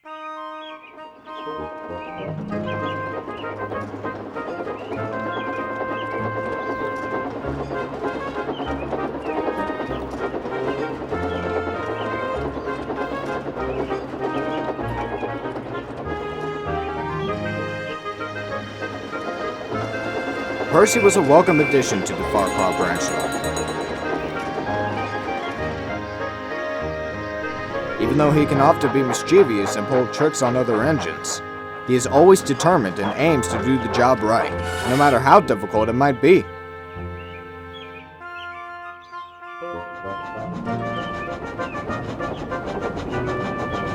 Percy was a welcome addition to the Farquhar branch line. Even though he can often be mischievous and pull tricks on other engines, he is always determined and aims to do the job right, no matter how difficult it might be.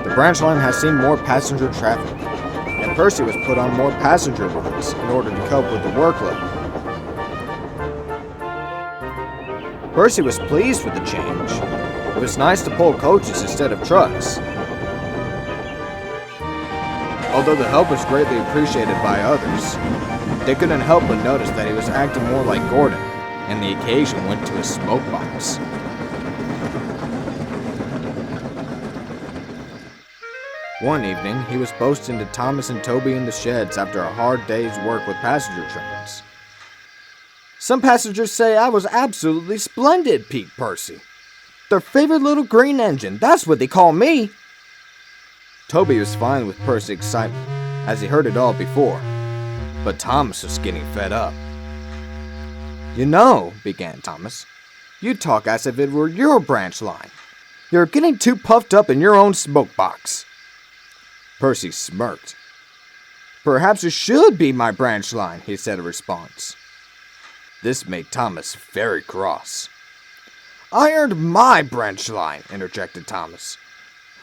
The branch line has seen more passenger traffic, and Percy was put on more passenger runs in order to cope with the workload. Percy was pleased with the change. It was nice to pull coaches instead of trucks. Although the help was greatly appreciated by others, they couldn't help but notice that he was acting more like Gordon, and the occasion went to his smoke box. One evening, he was boasting to Thomas and Toby in the sheds after a hard day's work with passenger trains. "Some passengers say I was absolutely splendid," peeped Percy. "Their favorite little green engine, that's what they call me." Toby was fine with Percy's excitement, as he heard it all before, but Thomas was getting fed up. "You know," began Thomas, "you talk as if it were your branch line. You're getting too puffed up in your own smoke box." Percy smirked. "Perhaps it should be my branch line," he said in response. This made Thomas very cross. "I earned my branch line," interjected Thomas.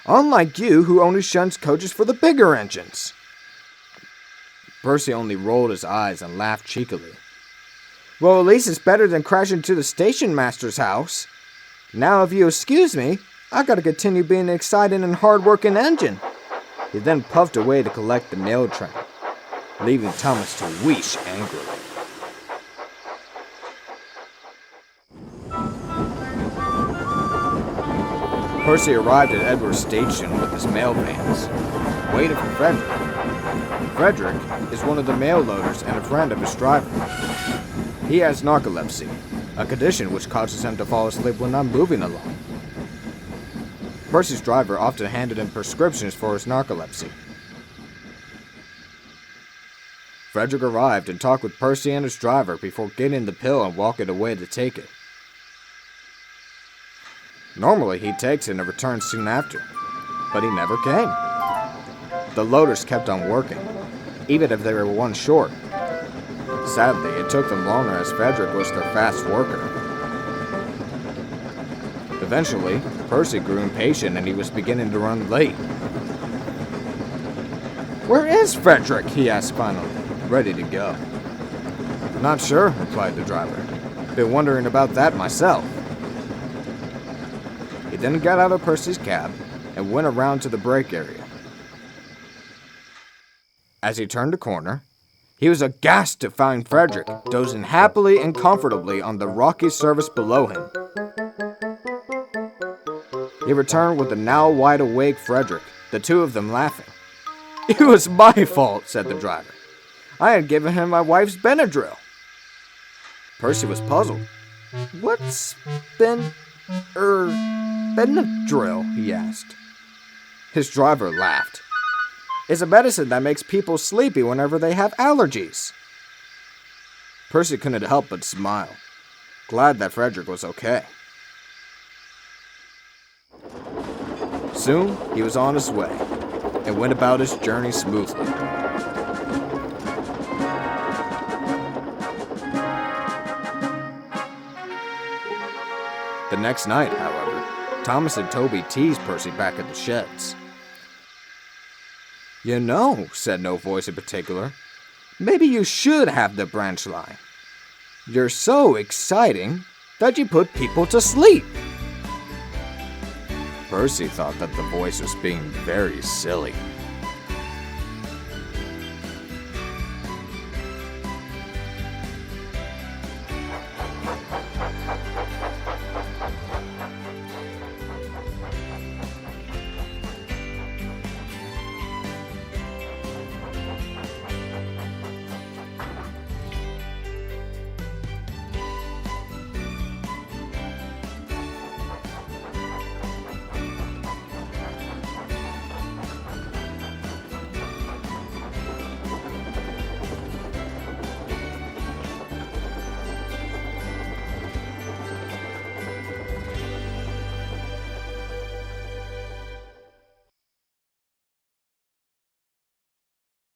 "Unlike you, who only shuns coaches for the bigger engines." Percy only rolled his eyes and laughed cheekily. "Well, at least it's better than crashing to the station master's house. Now, if you excuse me, I gotta continue being an exciting and hard-working engine." He then puffed away to collect the mail train, leaving Thomas to wheeze angrily. Percy arrived at Edward's station with his mail vans, waiting for Frederick. Frederick is one of the mail loaders and a friend of his driver. He has narcolepsy, a condition which causes him to fall asleep when not moving along. Percy's driver often handed him prescriptions for his narcolepsy. Frederick arrived and talked with Percy and his driver before getting the pill and walking away to take it. Normally, he takes it and returns soon after, but he never came. The loaders kept on working, even if they were one short. Sadly, it took them longer as Frederick was their fast worker. Eventually, Percy grew impatient and he was beginning to run late. "Where is Frederick?" he asked finally, ready to go. "Not sure," replied the driver. "Been wondering about that myself." He then got out of Percy's cab and went around to the brake area. As he turned a corner, he was aghast to find Frederick dozing happily and comfortably on the rocky surface below him. He returned with the now wide-awake Frederick, the two of them laughing. "It was my fault," said the driver. "I had given him my wife's Benadryl." Percy was puzzled. "What's Benadryl?" he asked. His driver laughed. "It's a medicine that makes people sleepy whenever they have allergies." Percy couldn't help but smile, glad that Frederick was okay. Soon, he was on his way, and went about his journey smoothly. The next night, however, Thomas and Toby teased Percy back at the sheds. "You know," said no voice in particular, "maybe you should have the branch line. You're so exciting that you put people to sleep." Percy thought that the voice was being very silly.